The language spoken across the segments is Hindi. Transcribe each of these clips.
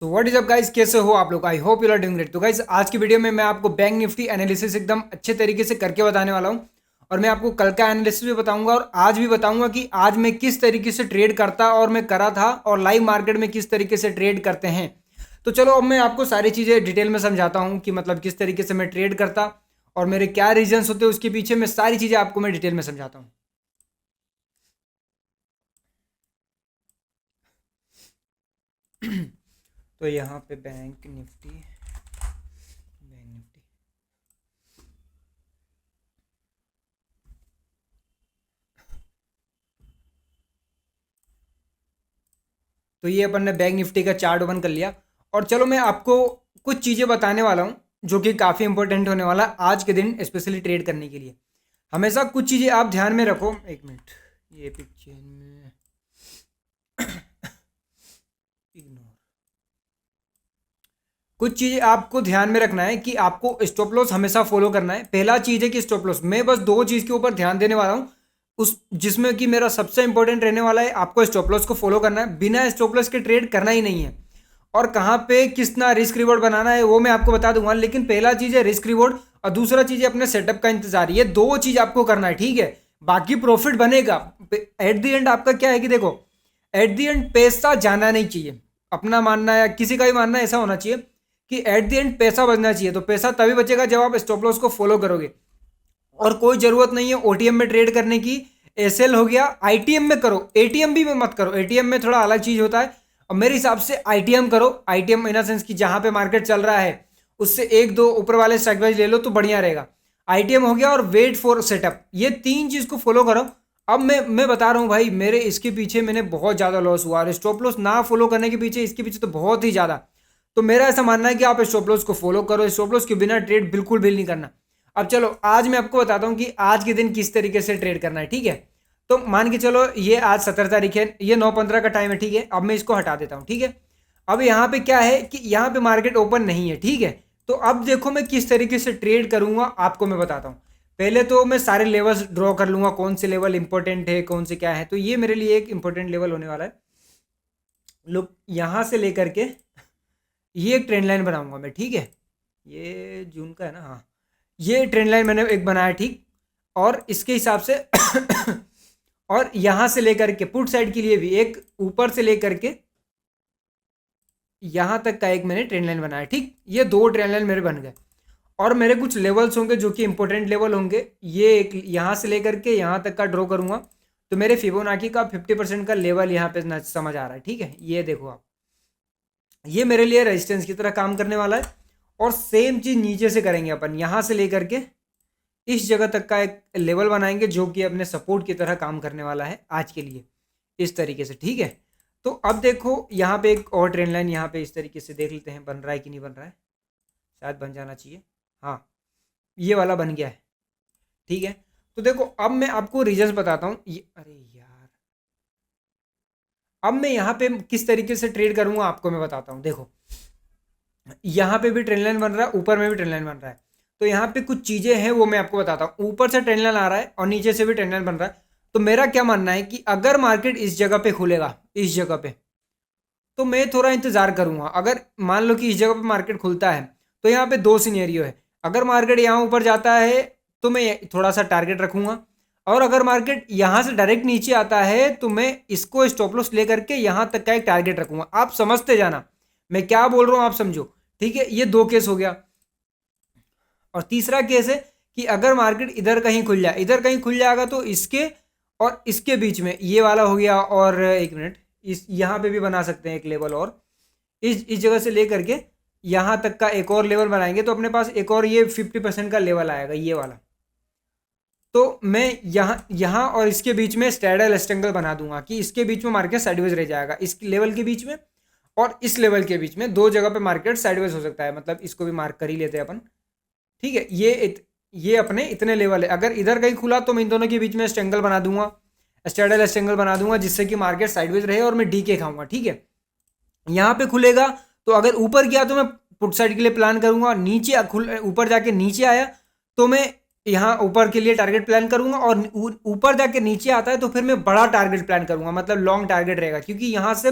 तो व्हाट इज अप गाइस, कैसे हो आप लोग। I hope you are doing great. तो गाइस आज की वीडियो में मैं आपको बैंक निफ्टी एनालिसिस एकदम अच्छे तरीके से करके बताने वाला हूं। और मैं आपको कल का एनालिसिस भी बताऊंगा और आज भी बताऊंगा कि आज मैं किस तरीके से ट्रेड करता और मैं करा था और लाइव मार्केट में किस तरीके से ट्रेड करते हैं। तो चलो अब मैं आपको सारी चीज़ें डिटेल में समझाता हूँ कि मतलब किस तरीके से मैं ट्रेड करता और मेरे क्या रीजंस होते हैं उसके पीछे। मैं सारी चीज़ें आपको मैं डिटेल में समझाता हूँ। तो यहाँ पे बैंक निफ्टी तो ये अपन ने बैंक निफ्टी का चार्ट ओपन कर लिया। और चलो मैं आपको कुछ चीज़ें बताने वाला हूँ जो कि काफ़ी इंपॉर्टेंट होने वाला है आज के दिन स्पेशली ट्रेड करने के लिए। हमेशा कुछ चीज़ें आप ध्यान में रखो। एक मिनट, ये पिक्चर में इग्नोर। कुछ चीज़ें आपको ध्यान में रखना है कि आपको स्टॉप लॉस हमेशा फॉलो करना है। पहला चीज़ है कि स्टॉप लॉस, मैं बस दो चीज़ के ऊपर ध्यान देने वाला हूँ उस जिसमें कि मेरा सबसे इंपॉर्टेंट रहने वाला है, आपको स्टॉप लॉस को फॉलो करना है। बिना स्टॉप लॉस के ट्रेड करना ही नहीं है। और कहाँ पे कितना रिस्क रिवॉर्ड बनाना है वो मैं आपको बता दूंगा, लेकिन पहला चीज़ है रिस्क रिवॉर्ड और दूसरा चीज़ है अपने सेटअप का इंतजार। ये दो चीज़ आपको करना है, ठीक है। बाकी प्रॉफिट बनेगा एट द एंड। आपका क्या है कि देखो, एट द एंड पैसा जाना नहीं चाहिए। अपना मानना या किसी का भी मानना ऐसा होना चाहिए कि एट द एंड पैसा बचना चाहिए। तो पैसा तभी बचेगा जब आप स्टॉप लॉस को फॉलो करोगे। और कोई जरूरत नहीं है ओटीएम में ट्रेड करने की। एसएल हो गया, आईटीएम में करो, एटीएम भी में मत करो। एटीएम में थोड़ा अलग चीज होता है और मेरे हिसाब से आईटीएम करो। आईटीएम इन सेंस कि जहां पे मार्केट चल रहा है उससे एक दो ऊपर वाले स्ट्राइक वाइज ले लो तो बढ़िया रहेगा। आईटीएम हो गया और वेट फॉर सेटअप, ये तीन चीज को फॉलो करो। अब मैं बता रहा हूँ भाई, मेरे इसके पीछे मैंने बहुत ज्यादा लॉस हुआ और स्टॉप लॉस ना फॉलो करने के पीछे इसके पीछे तो बहुत ही ज्यादा। तो मेरा ऐसा मानना है कि आप स्टॉप लॉस को फॉलो करो। स्टॉप लॉस के बिना ट्रेड बिल्कुल भी नहीं करना। अब चलो आज मैं आपको बताता हूँ कि आज के दिन किस तरीके से ट्रेड करना है, ठीक है। तो मान के चलो ये आज 17 तारीख है, ये 9:15 का टाइम है, ठीक है। अब मैं इसको हटा देता हूँ, ठीक है। अब यहाँ पे क्या है कि यहाँ पे मार्केट ओपन नहीं है, ठीक है। तो अब देखो मैं किस तरीके से ट्रेड करूंगा आपको मैं बताता हूँ। पहले तो मैं सारे लेवल्स ड्रॉ कर लूंगा, कौन से लेवल इंपॉर्टेंट है कौन से क्या है। तो ये मेरे लिए एक इंपॉर्टेंट लेवल होने वाला है। लोग यहाँ से लेकर के ये एक ट्रेंड लाइन बनाऊंगा मैं, ठीक है। ये जून का है ना, हाँ। ये ट्रेंड लाइन मैंने एक बनाया, ठीक। और इसके हिसाब से और यहां से लेकर के पुट साइड के लिए भी एक ऊपर से लेकर के यहां तक का एक मैंने ट्रेंड लाइन बनाया, ठीक। ये दो ट्रेंड लाइन मेरे बन गए। और मेरे कुछ लेवल्स होंगे जो कि इंपॉर्टेंट लेवल होंगे। ये एक यहां से लेकर के यहां तक का ड्रॉ करूंगा। तो मेरे फिबोनाची का 50% का लेवल यहाँ पे समझ आ रहा है, ठीक है। ये देखो आप, ये मेरे लिए रेजिस्टेंस की तरह काम करने वाला है। और सेम चीज नीचे से करेंगे अपन, यहां से लेकर के इस जगह तक का एक लेवल बनाएंगे जो कि अपने सपोर्ट की तरह काम करने वाला है आज के लिए, इस तरीके से, ठीक है। तो अब देखो यहाँ पे एक और ट्रेंड लाइन यहाँ पे इस तरीके से देख लेते हैं बन रहा है कि नहीं बन रहा है। शायद बन जाना चाहिए, हाँ। ये वाला बन गया है, ठीक है। तो देखो अब मैं आपको रीजंस बताता हूँ। ये अरे यार, अब मैं यहाँ पे किस तरीके से ट्रेड करूंगा आपको मैं बताता हूँ। देखो यहाँ पे भी ट्रेंड लाइन बन रहा है, ऊपर में भी ट्रेंड लाइन बन रहा है। तो यहाँ पे कुछ चीजें हैं वो मैं आपको बताता हूँ। ऊपर से ट्रेंड लाइन आ रहा है और नीचे से भी ट्रेंड लाइन बन रहा है। तो मेरा क्या मानना है कि अगर मार्केट इस जगह पे खुलेगा, इस जगह पे, तो मैं थोड़ा इंतजार करूंगा। अगर मान लो कि इस जगह पे मार्केट खुलता है तो यहाँ पे दो सिनेरियो है। अगर मार्केट यहाँ ऊपर जाता है तो मैं थोड़ा सा टारगेट रखूंगा। और अगर मार्केट यहाँ से डायरेक्ट नीचे आता है तो मैं इसको स्टॉप लॉस लेकर के यहाँ तक का एक टारगेट रखूंगा। आप समझते जाना मैं क्या बोल रहा हूँ, आप समझो, ठीक है। ये दो केस हो गया। और तीसरा केस है कि अगर मार्केट इधर कहीं खुल जाए, इधर कहीं खुल जाएगा तो इसके और इसके बीच में ये वाला हो गया। और एक मिनट, इस यहाँ पे भी बना सकते हैं एक लेवल। और इस जगह से लेकर के यहाँ तक का एक और लेवल बनाएंगे तो अपने पास एक और ये 50% का लेवल आएगा, ये वाला। तो मैं यहाँ और इसके बीच में स्ट्रैडल रेक्टेंगल बना दूंगा कि इसके बीच में मार्केट साइडवेज रह जाएगा। इस लेवल के बीच में और इस लेवल के बीच में दो जगह पे मार्केट साइडवेज हो सकता है। मतलब इसको भी मार्क कर ही लेते हैं अपन, ठीक है। ये अपने इतने लेवल है। अगर इधर कहीं खुला तो मैं इन दोनों के बीच में स्ट्रेंगल बना दूंगा, स्ट्रैडल स्ट्रेंगल बना दूंगा, जिससे कि मार्केट साइडवेज रहे और मैं डी के खाऊंगा, ठीक है। यहाँ पे खुलेगा तो अगर ऊपर गया तो मैं पुट साइड के लिए प्लान करूंगा। नीचे ऊपर जाके नीचे आया तो मैं यहाँ ऊपर के लिए टारगेट प्लान करूंगा। और ऊपर जाके नीचे आता है तो फिर मैं बड़ा टारगेट प्लान करूंगा, मतलब लॉन्ग टारगेट रहेगा। क्योंकि यहाँ से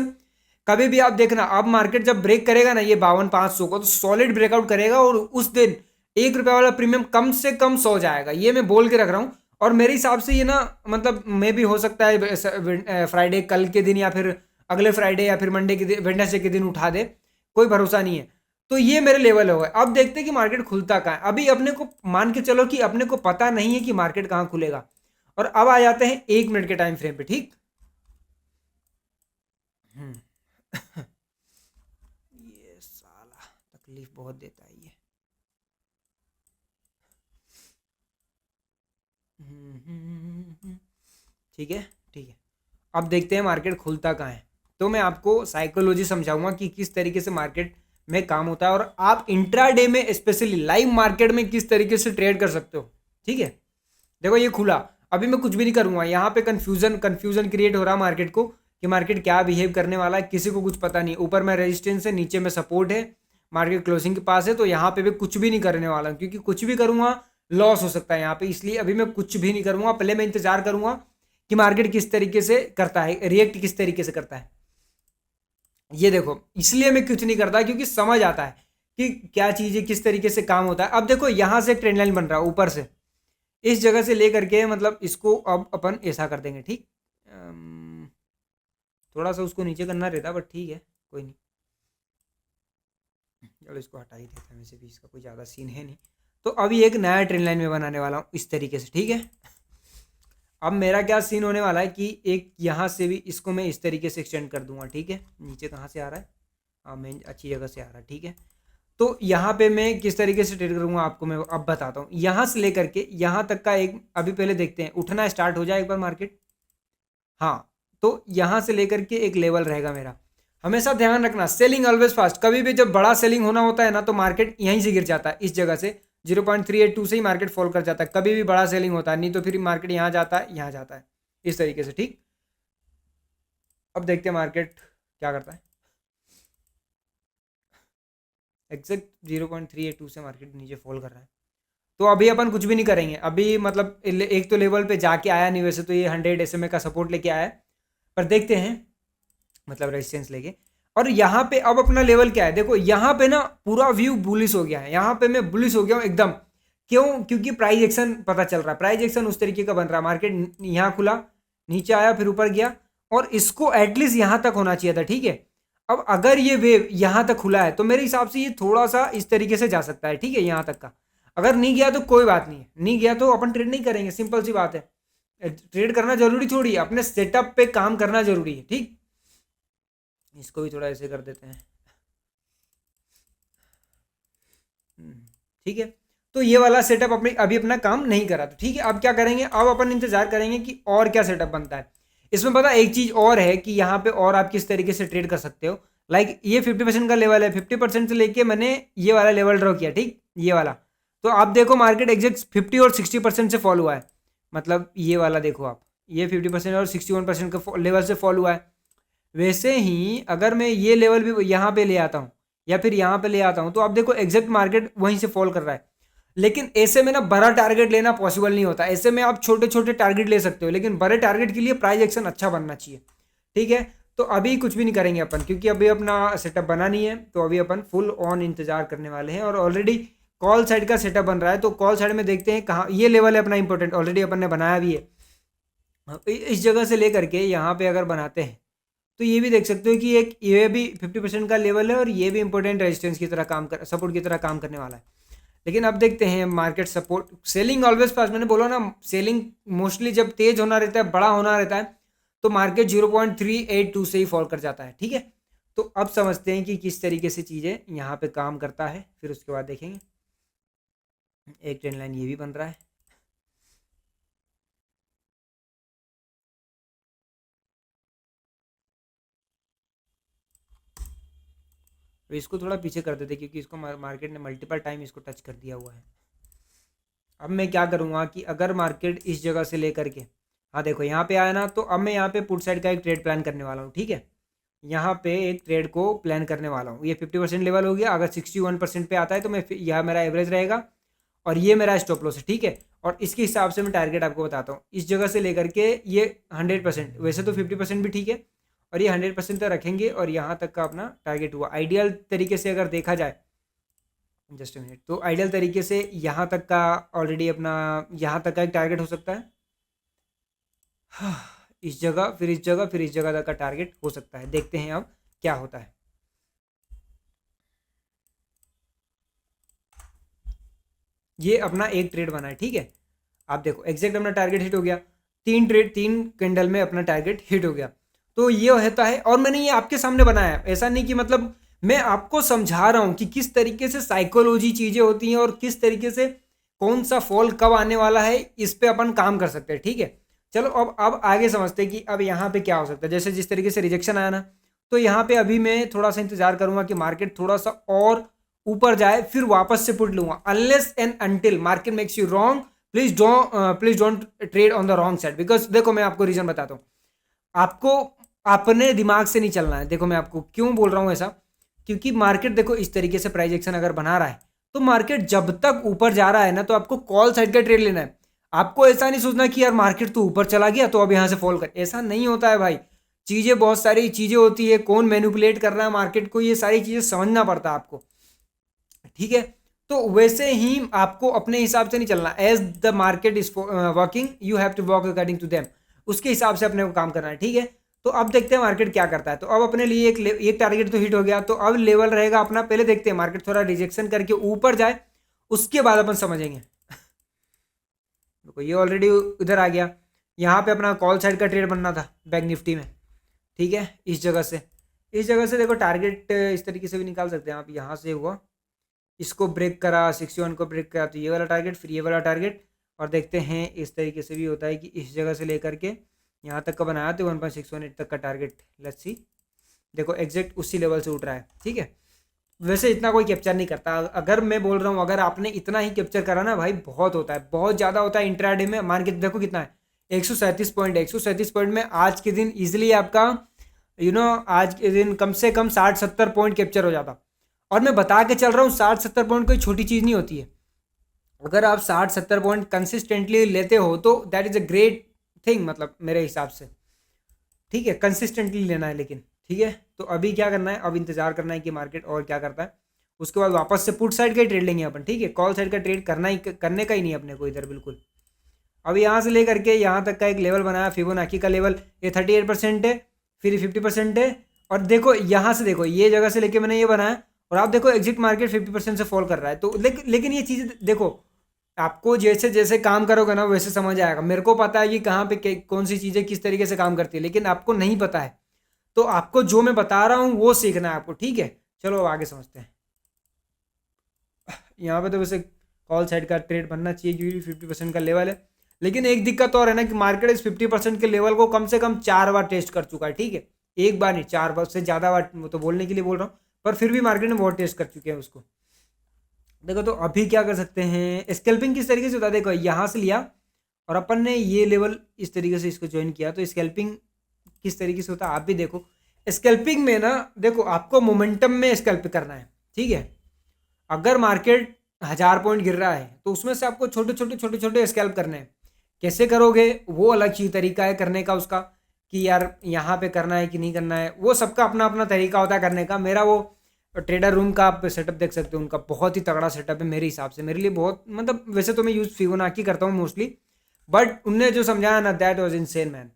कभी भी आप देखना, अब मार्केट जब ब्रेक करेगा ना ये 52,500 को, तो सॉलिड ब्रेकआउट करेगा और उस दिन ₹1 वाला प्रीमियम कम से कम 100 जाएगा, ये मैं बोल के रख रहा हूँ। और मेरे हिसाब से ये ना मतलब मे भी हो सकता है फ्राइडे कल के दिन या फिर अगले फ्राइडे या फिर मंडे के दिन, वेडनेसडे के दिन उठा दे, कोई भरोसा नहीं है। तो ये मेरे लेवल हो गए। अब देखते हैं कि मार्केट खुलता कहाँ है। अभी अपने को मान के चलो कि अपने को पता नहीं है कि मार्केट कहाँ खुलेगा। और अब आ जाते हैं 1 मिनट के टाइम फ्रेम पे, ठीक। ये साला तकलीफ बहुत देता है ये। ठीक है, ठीक है। अब देखते हैं मार्केट खुलता कहाँ है। तो मैं आपको साइकोलॉजी समझाऊंगा कि किस तरीके से मार्केट में काम होता है और आप इंट्राडे में स्पेशली लाइव मार्केट में किस तरीके से ट्रेड कर सकते हो, ठीक है। देखो ये खुला, अभी मैं कुछ भी नहीं करूंगा, यहाँ पे कंफ्यूजन क्रिएट हो रहा मार्केट को कि मार्केट क्या बिहेव करने वाला है, किसी को कुछ पता नहीं। ऊपर में रेजिस्टेंस है, नीचे में सपोर्ट है, मार्केट क्लोजिंग के पास है, तो यहाँ पे भी कुछ भी नहीं करने वाला हूँ, क्योंकि कुछ भी करूंगा लॉस हो सकता है यहाँ पे। इसलिए अभी मैं कुछ भी नहीं करूंगा, पहले मैं इंतजार करूंगा कि मार्केट किस तरीके से करता है, रिएक्ट किस तरीके से करता है। ये देखो, इसलिए मैं कुछ नहीं करता क्योंकि समझ आता है कि क्या चीज़ है, किस तरीके से काम होता है। अब देखो यहाँ से ट्रेंड लाइन बन रहा है ऊपर से, इस जगह से लेकर के मतलब इसको अब अपन ऐसा कर देंगे, ठीक। थोड़ा सा उसको नीचे करना रहता, बट ठीक है, कोई नहीं। चलो इसको हटा ही देते हैं, वैसे भी इसका कोई ज़्यादा सीन है नहीं। तो अभी एक नया ट्रेंड लाइन में बनाने वाला हूँ इस तरीके से, ठीक है। अब मेरा क्या सीन होने वाला है कि एक यहाँ से भी इसको मैं इस तरीके से एक्सटेंड कर दूंगा, ठीक है। नीचे कहाँ से आ रहा है, हाँ मेन अच्छी जगह से आ रहा है, ठीक है। तो यहाँ पे मैं किस तरीके से ट्रेड करूँगा आपको मैं अब बताता हूँ। यहाँ से लेकर के यहाँ तक का एक, अभी पहले देखते हैं उठना स्टार्ट हो जाए एक बार मार्केट। हाँ, तो यहाँ से लेकर के एक लेवल रहेगा मेरा। हमेशा ध्यान रखना, सेलिंग ऑलवेज फास्ट। कभी भी जब बड़ा सेलिंग होना होता है ना, तो मार्केट यहीं से गिर जाता है, इस जगह से 0.382 से ही मार्केट फॉल कर जाता है। कभी भी बड़ा सेलिंग होता है, नहीं तो फिर मार्केट यहाँ जाता है, यहाँ जाता है, इस तरीके से, ठीक। अब देखते हैं मार्केट क्या करता है। एग्जैक्ट 0.382 से मार्केट नीचे फॉल कर रहा है। तो अभी अपन कुछ भी नहीं करेंगे अभी, मतलब एक तो लेवल पे जाके आया नहीं, वैसे तो ये 100 SMA का सपोर्ट लेके आया है, पर देखते हैं, मतलब रेजिस्टेंस लेके। और यहाँ पे अब अपना लेवल क्या है, देखो यहाँ पे ना पूरा व्यू बुलिश हो गया है, यहाँ पे मैं बुलिश हो गया हूँ एकदम। क्यों? क्योंकि प्राइस एक्शन पता चल रहा है, प्राइस एक्शन उस तरीके का बन रहा है। मार्केट यहाँ खुला, नीचे आया, फिर ऊपर गया, और इसको एटलीस्ट यहाँ तक होना चाहिए था, ठीक है। अब अगर ये वेव यहाँ तक खुला है तो मेरे हिसाब से ये थोड़ा सा इस तरीके से जा सकता है, ठीक है, यहाँ तक का। अगर नहीं गया तो कोई बात नहीं है, नहीं गया तो अपन ट्रेड नहीं करेंगे, सिंपल सी बात है। ट्रेड करना जरूरी थोड़ी है, अपने सेटअप पे काम करना जरूरी है, ठीक। इसको भी थोड़ा ऐसे कर देते हैं, ठीक है। तो ये वाला सेटअप अपने अभी अपना काम नहीं करा, तो ठीक है। अब क्या करेंगे, अब अपन इंतजार करेंगे कि और क्या सेटअप बनता है इसमें। पता एक चीज और है कि यहाँ पे और आप किस तरीके से ट्रेड कर सकते हो। लाइक ये 50% का लेवल है, 50% से लेके मैंने ये वाला लेवल ड्रॉ किया, ठीक, ये वाला। तो आप देखो मार्केट एग्जैक्ट 50 और 60% से फॉल हुआ है, मतलब ये वाला देखो आप, ये 50% और 61% का लेवल से फॉल हुआ है। वैसे ही अगर मैं ये लेवल भी यहाँ पे ले आता हूँ या फिर यहाँ पे ले आता हूँ, तो आप देखो एग्जैक्ट मार्केट वहीं से फॉल कर रहा है। लेकिन ऐसे में ना बड़ा टारगेट लेना पॉसिबल नहीं होता, ऐसे में आप छोटे छोटे टारगेट ले सकते हो, लेकिन बड़े टारगेट के लिए प्राइस एक्शन अच्छा बनना चाहिए, ठीक है। तो अभी कुछ भी नहीं करेंगे अपन, क्योंकि अभी अपना सेटअप बना नहीं है, तो अभी अपन फुल ऑन इंतजार करने वाले हैं। और ऑलरेडी कॉल साइड का सेटअप बन रहा है, तो कॉल साइड में देखते हैं कहाँ ये लेवल है अपना इंपॉर्टेंट, ऑलरेडी अपन ने बनाया भी है। इस जगह से लेकर के यहाँ पे अगर बनाते हैं तो ये भी देख सकते हो कि एक ये भी 50% का लेवल है और ये भी इंपॉर्टेंट रेजिस्टेंस की तरह काम कर, सपोर्ट की तरह काम करने वाला है। लेकिन अब देखते हैं market support, selling always fast, मैंने बोला ना सेलिंग मोस्टली जब तेज होना रहता है, बड़ा होना रहता है, तो मार्केट 0.382 से ही फॉल कर जाता है, ठीक है। तो अब समझते हैं कि किस तरीके से चीज़ें यहाँ पे काम करता है, फिर उसके बाद देखेंगे। एक ट्रेंड लाइन ये भी बन रहा है, तो इसको थोड़ा पीछे कर देते क्योंकि इसको मार्केट ने मल्टीपल टाइम इसको टच कर दिया हुआ है। अब मैं क्या करूँगा कि अगर मार्केट इस जगह से लेकर के, हाँ देखो यहाँ पे आया ना, तो अब मैं यहाँ पे पुट साइड का एक ट्रेड प्लान करने वाला हूँ, ठीक है। यहाँ पे एक ट्रेड को प्लान करने वाला हूँ। ये 50% लेवल हो गया, अगर 61% पे आता है तो मैं यह मेरा एवरेज रहेगा और ये मेरा स्टॉप लॉस है, ठीक है। और इसके हिसाब से मैं टारगेट आपको बताता हूँ, इस जगह से लेकर के ये 100%, वैसे तो 50% भी ठीक है, और ये 100% तक रखेंगे और यहाँ तक का अपना टारगेट हुआ। आइडियल तरीके से अगर देखा जाए, जस्ट अ मिनट, तो आइडियल तरीके से यहाँ तक का ऑलरेडी अपना यहाँ तक का एक टारगेट हो सकता है। इस जगह, फिर इस जगह, फिर इस जगह तक का टारगेट हो सकता है। देखते हैं अब क्या होता है। ये अपना एक ट्रेड बना है, ठीक है। आप देखो एग्जैक्ट अपना टारगेट हिट हो गया। 3 कैंडल में अपना टारगेट हिट हो गया। तो ये होता है, और मैंने ये आपके सामने बनाया है, ऐसा नहीं कि मतलब मैं आपको समझा रहा हूँ कि किस तरीके से साइकोलॉजी चीज़ें होती हैं और किस तरीके से कौन सा फॉल कब आने वाला है, इस पे अपन काम कर सकते हैं, ठीक है। चलो अब आगे समझते हैं कि अब यहाँ पे क्या हो सकता है। जैसे जिस तरीके से रिजेक्शन आया ना, तो यहाँ पे अभी मैं थोड़ा सा इंतजार करूंगा कि मार्केट थोड़ा सा और ऊपर जाए, फिर वापस से पुट लूंगा। Unless and until market makes you wrong, please don't trade on the wrong side. Because देखो मैं आपको रीजन बताता हूँ, आपको अपने दिमाग से नहीं चलना है। देखो मैं आपको क्यों बोल रहा हूँ ऐसा, क्योंकि मार्केट देखो इस तरीके से प्राइस एक्शन अगर बना रहा है, तो मार्केट जब तक ऊपर जा रहा है ना, तो आपको कॉल साइड का ट्रेड लेना है। आपको ऐसा नहीं सोचना कि यार मार्केट तो ऊपर चला गया तो अब यहाँ से फॉल कर, ऐसा नहीं होता है भाई। चीजें, बहुत सारी चीजें होती है, कौन मैनिपुलेट कर रहा है मार्केट को, ये सारी चीजें समझना पड़ता है आपको, ठीक है। तो वैसे ही आपको अपने हिसाब से नहीं चलना। As the market is working you have to work according to them, उसके हिसाब से अपने को काम करना है, ठीक है। तो अब देखते हैं मार्केट क्या करता है। तो अब अपने लिए एक टारगेट तो हिट हो गया, तो अब लेवल रहेगा अपना। पहले देखते हैं मार्केट थोड़ा रिजेक्शन करके ऊपर जाए, उसके बाद अपन समझेंगे। देखो ये ऑलरेडी इधर आ गया। यहाँ पे अपना कॉल साइड का ट्रेड बनना था बैंक निफ्टी में, ठीक है। इस जगह से देखो टारगेट इस तरीके से भी निकाल सकते हैं आप। यहाँ से हुआ, इसको ब्रेक करा, 61 को ब्रेक करा, तो ये वाला टारगेट, फिर ये वाला टारगेट। और देखते हैं इस तरीके से भी होता है कि इस जगह से लेकर के यहाँ तक का बनाया तो 1.618 तक का टारगेट। लेट्स सी, देखो एग्जैक्ट उसी लेवल से उठ रहा है, ठीक है। वैसे इतना कोई कैप्चर नहीं करता। अगर मैं बोल रहा हूँ, अगर आपने इतना ही कैप्चर करा ना भाई, बहुत होता है, बहुत ज़्यादा होता है इंट्राडे में। मान के देखो कितना है, 137 पॉइंट है। 137 पॉइंट में आज के दिन ईजिली आपका आज के दिन कम से कम 60-70 पॉइंट कैप्चर हो जाता। और मैं बता के चल रहा हूँ 60-70 पॉइंट कोई छोटी चीज़ नहीं होती है। अगर आप 60-70 पॉइंट कंसिस्टेंटली लेते हो तो that is a great thing, मतलब मेरे हिसाब से, ठीक है। कंसिस्टेंटली लेना है लेकिन, ठीक है। तो अभी क्या करना है, अब इंतजार करना है कि मार्केट और क्या करता है। उसके बाद वापस से पुट साइड का ही ट्रेड लेंगे अपन, ठीक है। कॉल साइड का ट्रेड करने का ही नहीं अपने को इधर, बिल्कुल। अब यहाँ से लेकर के यहाँ तक का एक लेवल बनाया, फिबोनाची का लेवल। ये 38% है, फिर 50% है। और देखो यहाँ से, देखो ये जगह से लेके मैंने ये बनाया, और आप देखो एग्जिट मार्केट 50% से फॉल कर रहा है। तो लेकिन ये चीज़ें देखो, आपको जैसे जैसे काम करोगे ना वैसे समझ आएगा। मेरे को पता है कि कहाँ पे कौन सी चीज़ें किस तरीके से काम करती है, लेकिन आपको नहीं पता है। तो आपको जो मैं बता रहा हूँ वो सीखना है आपको, ठीक है। चलो अब आगे समझते हैं। यहाँ पे तो वैसे कॉल साइड का ट्रेड बनना चाहिए क्योंकि 50% का लेवल है। लेकिन एक दिक्कत और है ना कि मार्केट इस 50% के लेवल को कम से कम 4 बार टेस्ट कर चुका है, ठीक है। एक बार नहीं, 4 बार से ज़्यादा बार, वो तो बोलने के लिए बोल रहा हूँ, पर फिर भी मार्केट ने बहुत टेस्ट कर चुके हैं उसको। देखो तो अभी क्या कर सकते हैं, स्कैल्पिंग किस तरीके से होता है। देखो यहाँ से लिया और अपन ने ये लेवल इस तरीके से इसको ज्वाइन किया, तो स्कैल्पिंग किस तरीके से होता है आप भी देखो। स्कैल्पिंग में ना देखो, आपको मोमेंटम में स्कैल्प करना है, ठीक है। अगर मार्केट 1000 पॉइंट गिर रहा है तो उसमें से आपको छोटे छोटे स्कैल्प करने हैं। कैसे करोगे वो अलग चीज तरीका है करने का उसका, कि यार यहाँ पे करना है कि नहीं करना है, वो सबका अपना अपना तरीका होता है करने का। मेरा वो ट्रेडर रूम का आप सेटअप देख सकते हो, उनका बहुत ही तगड़ा सेटअप है मेरे हिसाब से, मेरे लिए बहुत, मतलब वैसे तो मैं यूज फिबोनाची करता हूँ मोस्टली, बट उनने जो समझाया ना दैट वाज इनसेन मैन।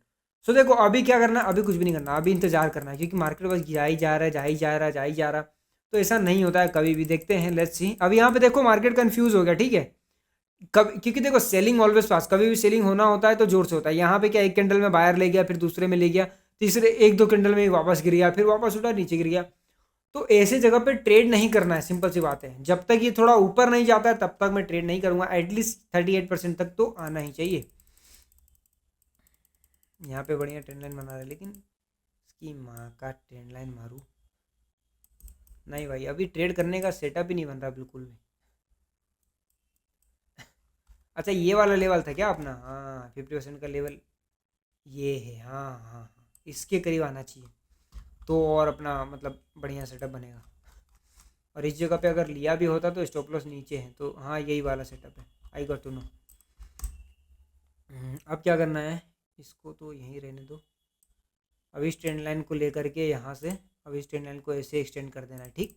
सो देखो अभी क्या करना है, अभी कुछ भी नहीं करना, अभी इंतजार करना है, क्योंकि मार्केट बस जा ही जा रहा है, जा ही जा रहा है, जा ही जा रहा है। तो ऐसा नहीं होता है कभी भी। देखते हैं, लेट्स सी। अब यहाँ पे देखो मार्केट कंफ्यूज हो गया, ठीक है। कब, क्योंकि देखो सेलिंग ऑलवेज फास्ट, कभी भी सेलिंग होना होता है तो जोर से होता है। यहाँ पे क्या, एक कैंडल में बायर ले गया, फिर दूसरे में ले गया, तीसरे 1-2 कैंडल में वापस गिर गया, फिर वापस उठा, नीचे गिर गया। तो ऐसे जगह पे ट्रेड नहीं करना है, सिंपल सी बात है। जब तक ये थोड़ा ऊपर नहीं जाता है तब तक मैं ट्रेड नहीं करूंगा। एटलीस्ट 38% तक तो आना ही चाहिए। यहाँ पे बढ़िया ट्रेंड लाइन बना रहा है, लेकिन इसकी माँ का ट्रेंड लाइन मारूँ, नहीं भाई अभी ट्रेड करने का सेटअप ही नहीं बन रहा बिल्कुल भी। अच्छा ये वाला लेवल था क्या अपना, हाँ 50% का लेवल ये है, हाँ हाँ हाँ, इसके करीब आना चाहिए तो और अपना मतलब बढ़िया सेटअप बनेगा। और इस जगह पे अगर लिया भी होता तो स्टॉप लॉस नीचे है, तो हाँ यही वाला सेटअप है। I got to know. अब क्या करना है, इसको तो यहीं रहने दो। अभी इस ट्रेंड लाइन को लेकर के यहाँ से अभी इस ट्रेंड लाइन को ऐसे एक्सटेंड कर देना है, ठीक।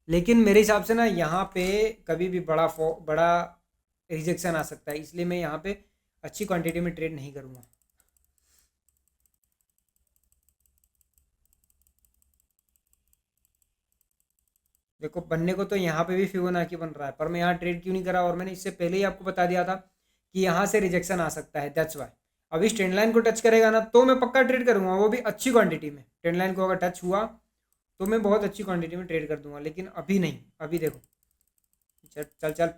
लेकिन मेरे हिसाब से ना यहाँ पे कभी भी बड़ा रिजेक्शन आ सकता है, इसलिए मैं यहाँ पे अच्छी क्वांटिटी में ट्रेड नहीं करूँगा। देखो बनने को तो यहाँ पे भी फिबोनाची बन रहा है, पर मैं यहाँ ट्रेड क्यों नहीं करा, और मैंने इससे पहले ही आपको बता दिया था कि यहाँ से रिजेक्शन आ सकता है, दैट्स वाई। अब इस ट्रेंड लाइन को टच करेगा ना तो मैं पक्का ट्रेड करूँगा, वो भी अच्छी क्वांटिटी में। ट्रेंड लाइन को अगर टच हुआ तो मैं बहुत अच्छी क्वांटिटी में ट्रेड कर दूंगा, लेकिन अभी नहीं। अभी देखो चल चल चल,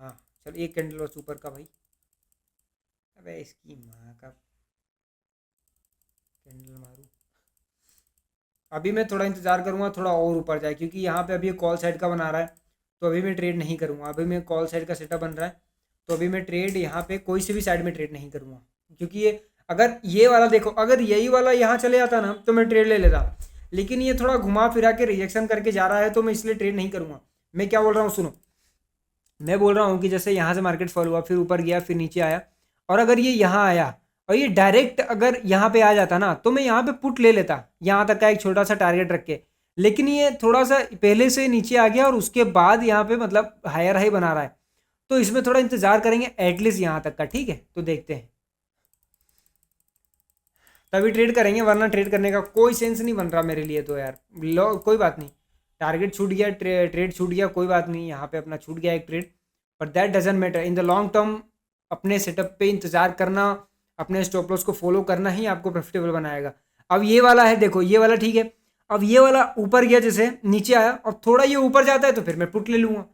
हाँ चल, एक कैंडल बस ऊपर का भाई। अबे इसकी माँ का कैंडल मारूं। अभी मैं थोड़ा इंतज़ार करूँगा, थोड़ा और ऊपर जाए, क्योंकि यहाँ पे अभी कॉल साइड का बना रहा है, तो अभी मैं ट्रेड नहीं करूँगा। अभी मैं कॉल साइड का सेटअप बन रहा है, तो अभी मैं ट्रेड यहाँ पे कोई से भी साइड में ट्रेड नहीं करूँगा, क्योंकि ये अगर ये वाला देखो, अगर यही वाला यहाँ चले जाता ना तो मैं ट्रेड ले लेता, लेकिन ये थोड़ा घुमा फिरा के रिजेक्शन करके जा रहा है, तो मैं इसलिए ट्रेड नहीं करूँगा। मैं क्या बोल रहा हूँ सुनो, मैं बोल रहा हूँ कि जैसे यहाँ से मार्केट फॉल हुआ, फिर ऊपर गया, फिर नीचे आया, और अगर ये यहाँ आया और ये डायरेक्ट अगर यहाँ पे आ जाता ना तो मैं यहाँ पे पुट ले लेता, यहाँ तक का एक छोटा सा टारगेट रख के। लेकिन ये थोड़ा सा पहले से नीचे आ गया और उसके बाद यहाँ पे मतलब हायर हाई बना रहा है, तो इसमें थोड़ा इंतजार करेंगे एटलीस्ट यहाँ तक का, ठीक है। तो देखते हैं, तभी ट्रेड करेंगे, वरना ट्रेड करने का कोई सेंस नहीं बन रहा मेरे लिए तो यार। लो कोई बात नहीं, टारगेट छूट गया, ट्रेड छूट गया, कोई बात नहीं, यहाँ पे अपना छूट गया एक trade, but that doesn't matter. In the long term अपने सेटअप पे इंतजार करना, अपने स्टॉप लॉस को फॉलो करना ही आपको प्रॉफिटेबल बनाएगा। अब ये वाला है, देखो ये वाला ठीक है, अब ये वाला ऊपर गया, जैसे नीचे आया और थोड़ा ये ऊपर जाता है तो फिर मैं पुट ले लूँगा।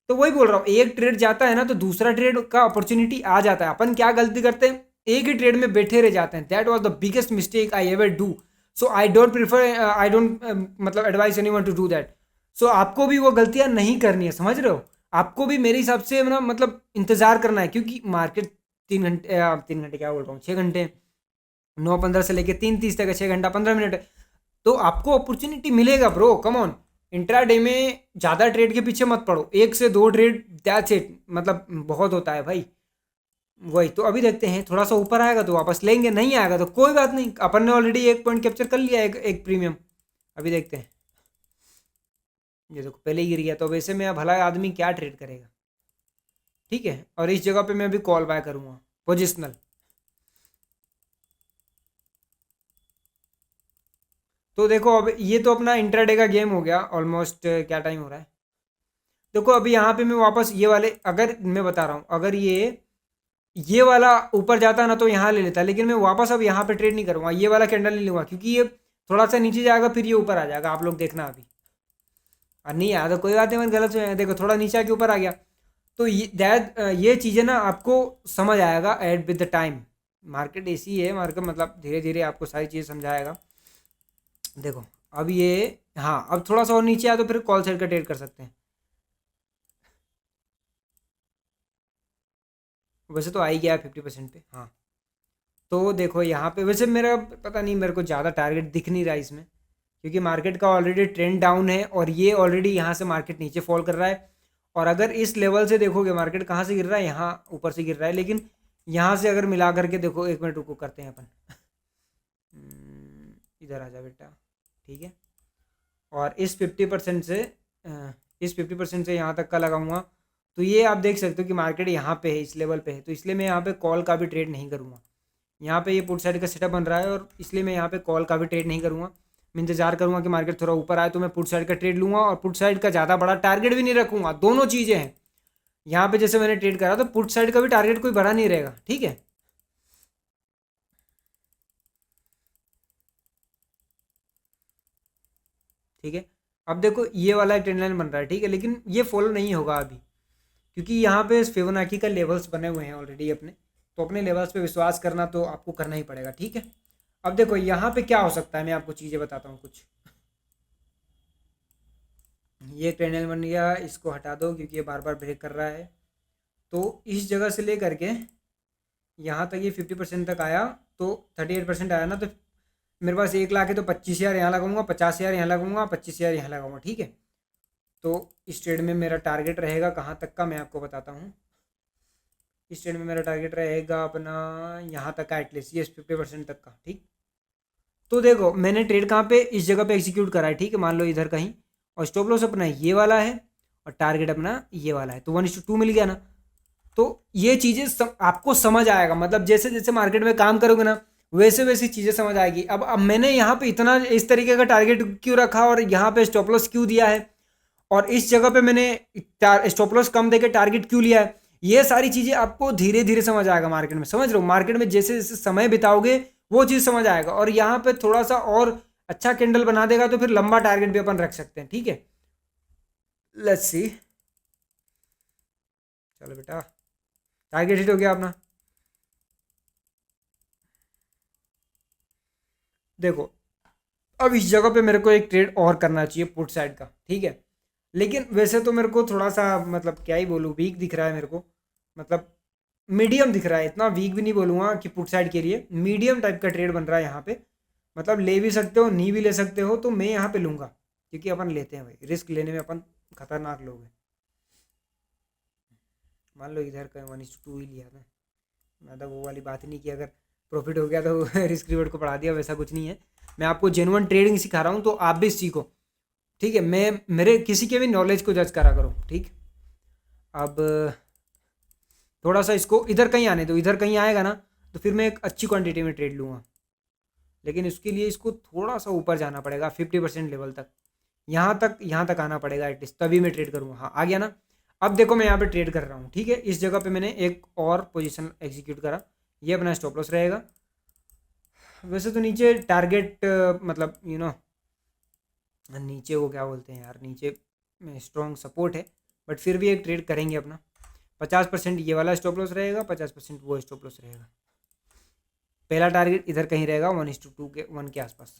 तो वही बोल रहा हूँ, एक ट्रेड जाता है ना तो दूसरा ट्रेड का अपॉर्चुनिटी आ जाता है। अपन क्या गलती करते हैं, एक ही ट्रेड में बैठे रह जाते हैं। That was the biggest mistake I ever do. So I don't prefer, I don't मतलब advise anyone to do that. So आपको भी वो गलतियां नहीं करनी है, समझ रहे हो। आपको भी मेरे हिसाब से ना मतलब इंतजार करना है, क्योंकि मार्केट 3 घंटे 3 घंटे क्या बोल रहा हूँ, 6 घंटे 9:15 से लेकर 3:30 तक है, 6 घंटा 15 मिनट है, तो आपको अपॉर्चुनिटी मिलेगा ब्रो, कम ऑन। इंट्राडे में ज़्यादा ट्रेड के पीछे मत पड़ो, 1 से 2 ट्रेड दैट्स इट, मतलब बहुत होता है भाई। वही तो अभी देखते हैं, थोड़ा सा ऊपर आएगा तो वापस लेंगे, नहीं आएगा तो कोई बात नहीं, अपन ने ऑलरेडी एक पॉइंट कैप्चर कर लिया, एक प्रीमियम। अभी देखते हैं, ये देखो पहले ही गिर गया, तो वैसे में भला आदमी क्या ट्रेड करेगा, ठीक है। और इस जगह पे मैं अभी कॉल बाय करूँगा पोजिशनल। तो देखो अब ये तो अपना इंट्राडे का गेम हो गया ऑलमोस्ट। क्या टाइम हो रहा है, देखो अभी यहाँ पे मैं वापस ये वाले, अगर मैं बता रहा हूँ, अगर ये वाला ऊपर जाता ना तो यहाँ ले लेता, लेकिन मैं वापस अब यहाँ पे ट्रेड नहीं करूँगा, ये वाला कैंडल नहीं लूँगा, क्योंकि ये थोड़ा सा नीचे जाएगा फिर ये ऊपर आ जाएगा, आप लोग देखना अभी। और नहीं आया तो कोई बात नहीं, मैं गलत हो, देखो थोड़ा नीचे आके ऊपर आ गया, तो ये चीज़ें ना आपको समझ आएगा at with the time. Market ऐसी है, मार्केट मतलब धीरे धीरे आपको सारी चीज़ें समझाएगा। देखो अब ये, हाँ अब थोड़ा सा और नीचे आया तो फिर कॉल साइड का ट्रेड कर सकते हैं। वैसे तो आ ही गया 50% पे, हाँ। तो देखो यहाँ पे वैसे मेरा पता नहीं, मेरे को ज़्यादा टारगेट दिख नहीं रहा है इसमें, क्योंकि मार्केट का ऑलरेडी ट्रेंड डाउन है और ये ऑलरेडी यहाँ से मार्केट नीचे फॉल कर रहा है। और अगर इस लेवल से देखोगे मार्केट कहाँ से गिर रहा है, यहाँ ऊपर से गिर रहा है, लेकिन यहाँ से अगर मिला करके देखो, 1 मिनट रुको करते हैं अपन। इधर आ जा बेटा, ठीक है। और इस 50% से यहाँ तक का लगाऊंगा, तो ये आप देख सकते हो कि मार्केट यहाँ पे है, इस लेवल पे है, तो इसलिए मैं यहाँ पे कॉल का भी ट्रेड नहीं करूँगा। यहाँ पे ये पुट साइड का सेटअप बन रहा है और इसलिए मैं यहाँ पे कॉल का भी ट्रेड नहीं करूँगा। मैं इंतजार करूँगा कि मार्केट थोड़ा ऊपर आए तो मैं पुट साइड का ट्रेड लूँगा, और पुट साइड का ज़्यादा बड़ा टारगेट भी नहीं रखूँगा। दोनों चीज़ें हैं यहाँ पे, जैसे मैंने ट्रेड करा तो पुट साइड का भी टारगेट कोई बड़ा नहीं रहेगा, ठीक है। ठीक है, अब देखो ये वाला एक ट्रेंड लाइन बन रहा है, ठीक है, लेकिन ये फॉलो नहीं होगा अभी, क्योंकि यहाँ पे फिबोनाची का लेवल्स बने हुए हैं ऑलरेडी अपने, तो अपने लेवल्स पे विश्वास करना तो आपको करना ही पड़ेगा, ठीक है। अब देखो यहाँ पे क्या हो सकता है, मैं आपको चीज़ें बताता हूँ कुछ। ये ट्रेंड लाइन बन गया, इसको हटा दो क्योंकि ये बार बार ब्रेक कर रहा है। तो इस जगह से ले करके यहाँ तक ये 50% तक आया, तो 38% आया ना, तो मेरे पास 1 लाख है, तो 25,000 यहाँ लगाऊंगा, 50,000 यहाँ लगाऊंगा, 25,000 यहाँ लगाऊंगा, ठीक है। तो इस ट्रेड में मेरा टारगेट रहेगा कहाँ तक का, मैं आपको बताता हूँ। इस ट्रेड में मेरा टारगेट रहेगा अपना यहाँ तक का, एटलीस्ट ये 50% तक का, ठीक। तो देखो मैंने ट्रेड कहाँ पे, इस जगह पे एग्जीक्यूट करा है, ठीक है, मान लो इधर कहीं, और स्टॉप लॉस अपना ये वाला है और टारगेट अपना ये वाला है, तो 1:2 मिल गया ना। तो ये चीज़ें आपको समझ आएगा, मतलब जैसे जैसे मार्केट में काम करोगे ना वैसे वैसी चीज़ें समझ आएगी। अब मैंने यहाँ पे इतना इस तरीके का टारगेट क्यों रखा और यहाँ पे स्टॉप लॉस क्यों दिया है, और इस जगह पे मैंने स्टॉप लॉस कम देके टारगेट क्यों लिया है, ये सारी चीज़ें आपको धीरे धीरे समझ आएगा मार्केट में। समझ लो मार्केट में जैसे जैसे समय बिताओगे वो चीज़ समझ आएगा, और यहाँ पे थोड़ा सा और अच्छा कैंडल बना देगा तो फिर लंबा टारगेट भी अपन रख सकते हैं, ठीक है। लेट्स सी, चलो बेटा, टारगेट हिट हो गया अपना। देखो अब इस जगह पे मेरे को एक ट्रेड और करना चाहिए पुट साइड का, ठीक है, लेकिन वैसे तो मेरे को थोड़ा सा मतलब क्या ही बोलूँ, वीक दिख रहा है मेरे को, मतलब मीडियम दिख रहा है, इतना वीक भी नहीं बोलूँगा कि पुट साइड के लिए, मीडियम टाइप का ट्रेड बन रहा है यहाँ पे। मतलब ले भी सकते हो, नहीं भी ले सकते हो, तो मैं यहाँ पे लूँगा क्योंकि अपन लेते हैं भाई, रिस्क लेने में अपन खतरनाक लोग हैं। मान लो इधर का 1:2 ही लिया था, मैं तो वो वाली बात नहीं की, अगर प्रॉफिट हो गया तो रिस्क रिवॉर्ड को बढ़ा दिया, वैसा कुछ नहीं है। मैं आपको जेन्युइन ट्रेडिंग सिखा रहा हूँ तो आप भी सीखो, ठीक है। मैं मेरे किसी के भी नॉलेज को जज करा करो, ठीक। अब थोड़ा सा इसको इधर कहीं आने दो, इधर कहीं आएगा ना तो फिर मैं एक अच्छी क्वांटिटी में ट्रेड लूँगा, लेकिन उसके लिए इसको थोड़ा सा ऊपर जाना पड़ेगा 50% लेवल तक, यहाँ तक आना पड़ेगा एटलीस्ट, तभी मैं ट्रेड करूँगा। हाँ आ गया ना। अब देखो मैं यहाँ पे ट्रेड कर रहा हूँ, ठीक है, इस जगह पे मैंने एक और पोजीशन एग्जीक्यूट करा, ये अपना स्टॉप लॉस रहेगा। वैसे तो नीचे टारगेट मतलब नीचे वो क्या बोलते हैं यार, नीचे में स्ट्रॉन्ग सपोर्ट है, बट फिर भी एक ट्रेड करेंगे अपना। 50% ये वाला स्टॉप लॉस रहेगा, 50% वो स्टॉप लॉस रहेगा। पहला टारगेट इधर कहीं रहेगा 1:2 के 1 के आसपास,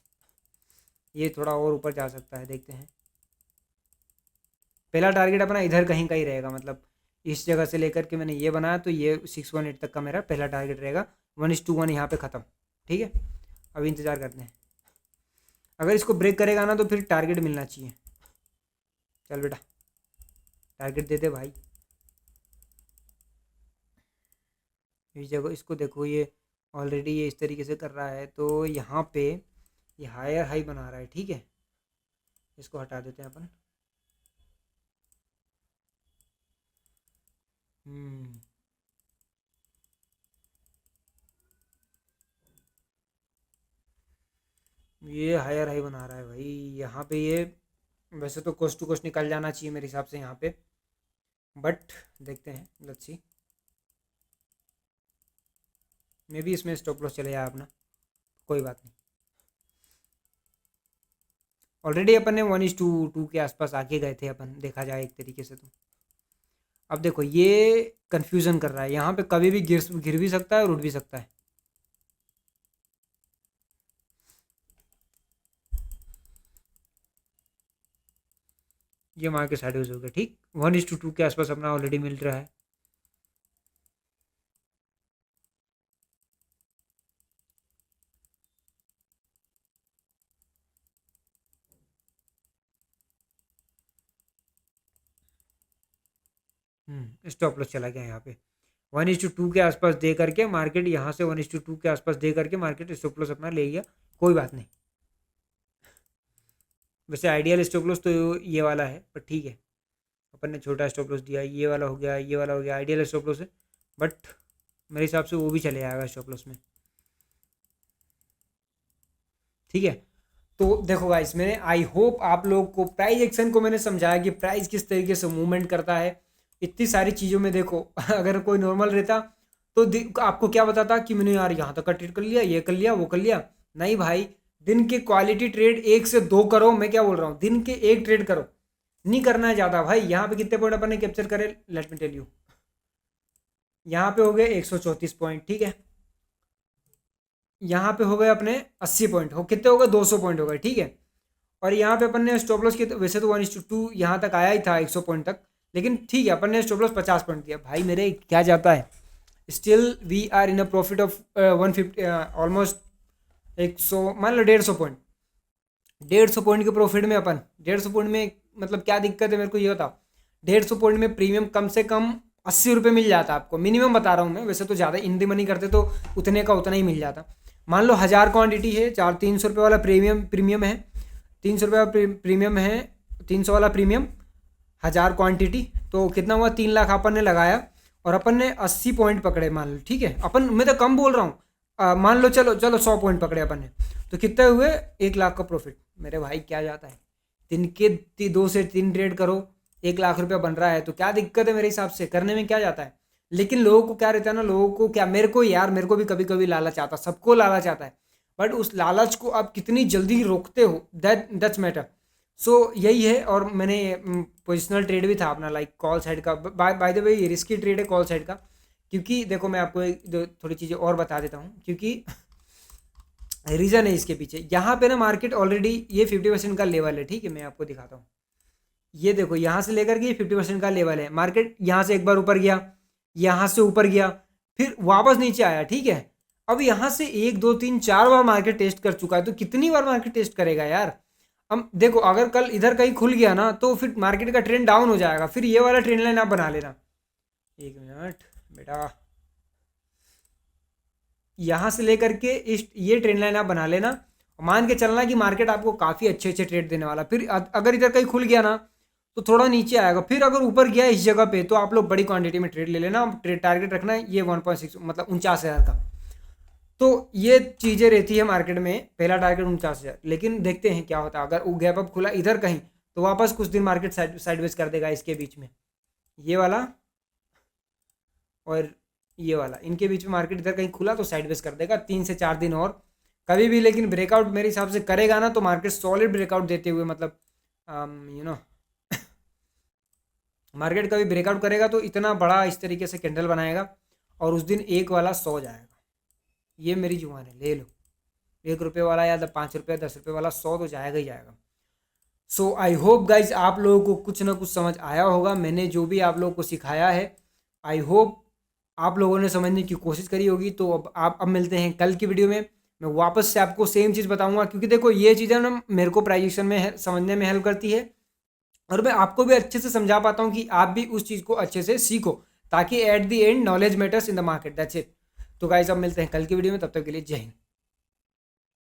ये थोड़ा और ऊपर जा सकता है, देखते हैं। पहला टारगेट अपना इधर कहीं का ही रहेगा, मतलब इस जगह से लेकर के मैंने ये बनाया तो ये 618 तक का मेरा पहला टारगेट रहेगा, 1:1 यहाँ पे ख़त्म, ठीक है। अब इंतज़ार करते हैं, अगर इसको ब्रेक करेगा ना तो फिर टारगेट मिलना चाहिए। चल बेटा टारगेट दे दे भाई। इस जगह इसको देखो, ये ऑलरेडी ये इस तरीके से कर रहा है, तो यहाँ पे ये हायर हाई बना रहा है, ठीक है, इसको हटा देते हैं अपन। ये हायर हाई बना रहा है भाई यहाँ पे, ये वैसे तो कोस्ट टू कोस्ट निकल जाना चाहिए मेरे हिसाब से यहाँ पे, बट देखते हैं, लेट्स सी। मे भी इसमें स्टॉप लॉस चले जाए अपना, कोई बात नहीं। ऑलरेडी अपन ने 1:2 के आसपास आके गए थे अपन, देखा जाए एक तरीके से तो। अब देखो ये कंफ्यूजन कर रहा है, यहाँ पे कभी भी गिर भी सकता है और उठ भी सकता है। ये मार्केट साइडवेज हो गया, ठीक, 1:2 के आसपास अपना ऑलरेडी मिल रहा है। स्टॉप लॉस चला गया यहाँ पे 1:2 के आसपास दे करके मार्केट, यहाँ से 1:2 के आसपास दे करके मार्केट स्टॉप लॉस अपना ले गया, कोई बात नहीं। वैसे आइडियल स्टॉप लॉस तो ये वाला है, पर ठीक है, अपन ने छोटा स्टॉप लॉस दिया, ये वाला हो गया, ये वाला हो गया, आइडियल स्टॉप लॉस है, बट मेरे हिसाब से वो भी चले जाएगा स्टॉप लॉस में, ठीक है। तो देखो गाइस, मैंने आई होप आप लोग को प्राइस एक्शन को मैंने समझाया कि प्राइस किस तरीके से मूवमेंट करता है इतनी सारी चीज़ों में। देखो अगर कोई नॉर्मल रहता तो आपको क्या बताता कि मैंने यार यहाँ तक का ट्रेड कर लिया, ये कर लिया, वो कर लिया। नहीं भाई, दिन के क्वालिटी ट्रेड 1 से 2 करो, मैं क्या बोल रहा हूँ, दिन के 1 ट्रेड करो, नहीं करना है ज़्यादा भाई। यहाँ पे कितने पॉइंट अपन ने कैप्चर करे, लेट मी टेल यू। यहाँ पे हो गए 134 पॉइंट, ठीक है। यहाँ पे हो गए अपने 80 पॉइंट, हो कितने हो गए, 200 पॉइंट हो गए, ठीक है। और यहाँ पे अपन ने स्टॉप लॉस किया, वैसे तो 1:2 यहाँ तक आया ही था 100 पॉइंट तक, लेकिन ठीक है अपन ने स्टॉप लॉस 50 पॉइंट दिया। भाई मेरे क्या जाता है, still we are in a profit of 150 almost 100, मान लो 150 पॉइंट, 150 पॉइंट के प्रॉफिट में अपन 150 पॉइंट में, मतलब क्या दिक्कत है मेरे को ये बताओ। 150 पॉइंट में प्रीमियम कम से कम 80 रुपये मिल जाता आपको, मिनिमम बता रहा हूँ मैं, वैसे तो ज़्यादा इन दी मनी करते तो उतने का उतना ही मिल जाता। मान लो 1000 क्वांटिटी है, 300 रुपये वाला प्रीमियम है, 300 रुपये वाला प्रीमियम है, 300 वाला प्रीमियम, 1000 क्वांटिटी, तो कितना हुआ 3 लाख अपन ने लगाया और अपन ने 80 पॉइंट पकड़े मान लो, ठीक है। अपन, मैं तो कम बोल रहा हूँ, मान लो चलो 100 पॉइंट पकड़े अपन ने, तो कितने हुए 1 लाख का प्रॉफिट। मेरे भाई क्या जाता है, दिन के 2 से 3 ट्रेड करो, 1 लाख रुपया बन रहा है, तो क्या दिक्कत है मेरे हिसाब से, करने में क्या जाता है। लेकिन लोगों को क्या रहता है ना, लोगों को क्या, मेरे को भी कभी कभी लालच आता, सबको लालच आता है, बट उस लालच को आप कितनी जल्दी रोकते हो, दैट्स मैटर। सो यही है। और मैंने पोजिशनल ट्रेड भी था अपना, लाइक कॉल साइड का, बाय द वे ये रिस्की ट्रेड है कॉल साइड का, क्योंकि देखो मैं आपको थोड़ी चीज़ें और बता देता हूँ, क्योंकि रीज़न है इसके पीछे। यहाँ पे ना मार्केट ऑलरेडी ये 50% का लेवल है, ठीक है, मैं आपको दिखाता हूँ। ये देखो यहाँ से लेकर के ये 50% का लेवल है। मार्केट यहाँ से एक बार ऊपर गया, यहाँ से ऊपर गया, फिर वापस नीचे आया, ठीक है। अब यहाँ से 1 2 3 4 बार मार्केट टेस्ट कर चुका है, तो कितनी बार मार्केट टेस्ट करेगा यार। अब देखो अगर कल इधर कहीं खुल गया ना, तो फिर मार्केट का ट्रेंड डाउन हो जाएगा, फिर ये वाला ट्रेंड लाइन आप बना लेना। 1 मिनट बेटा, यहाँ से लेकर के इस ये ट्रेंड लाइन आप बना लेना, मान के चलना कि मार्केट आपको काफ़ी अच्छे अच्छे ट्रेड देने वाला। फिर अगर इधर कहीं खुल गया ना, तो थोड़ा नीचे आएगा, फिर अगर ऊपर गया इस जगह पे, तो आप लोग बड़ी क्वांटिटी में ट्रेड ले लेना। ट्रेड टारगेट रखना है ये 1.6 मतलब 49,000 का। तो ये चीज़ें रहती है मार्केट में, पहला टारगेट 49,000। लेकिन देखते हैं क्या होता है, अगर वो गैप अप खुला इधर कहीं, तो वापस कुछ दिन मार्केट साइडवेज कर देगा इसके बीच में, ये वाला और ये वाला, इनके बीच में मार्केट इधर कहीं खुला तो साइडवेज कर देगा 3 से 4 दिन और कभी भी। लेकिन ब्रेकआउट मेरे हिसाब से करेगा ना, तो मार्केट सॉलिड ब्रेकआउट देते हुए, मतलब मार्केट कभी ब्रेकआउट करेगा तो इतना बड़ा इस तरीके से कैंडल बनाएगा, और उस दिन एक वाला 100 जाएगा। ये मेरी जुबान है, ले लो। 1 रुपये वाला या 5 रुपये 10 रुपये वाला 100 तो जाएगा ही जाएगा। सो आई होप गाइज आप लोगों को कुछ ना कुछ समझ आया होगा। मैंने जो भी आप लोगों को सिखाया है, आई होप आप लोगों ने समझने की कोशिश करी होगी। तो अब मिलते हैं कल की वीडियो में। मैं वापस से आपको सेम चीज़ बताऊंगा, क्योंकि देखो ये चीज़ें ना मेरे को प्राइजेक्शन में समझने में हेल्प करती है, और मैं आपको भी अच्छे से समझा पाता हूँ कि आप भी उस चीज़ को अच्छे से सीखो, ताकि at the end knowledge matters in the market, that's it. तो गाइस अब मिलते हैं कल की वीडियो में, तब तक के लिए जय हिंद।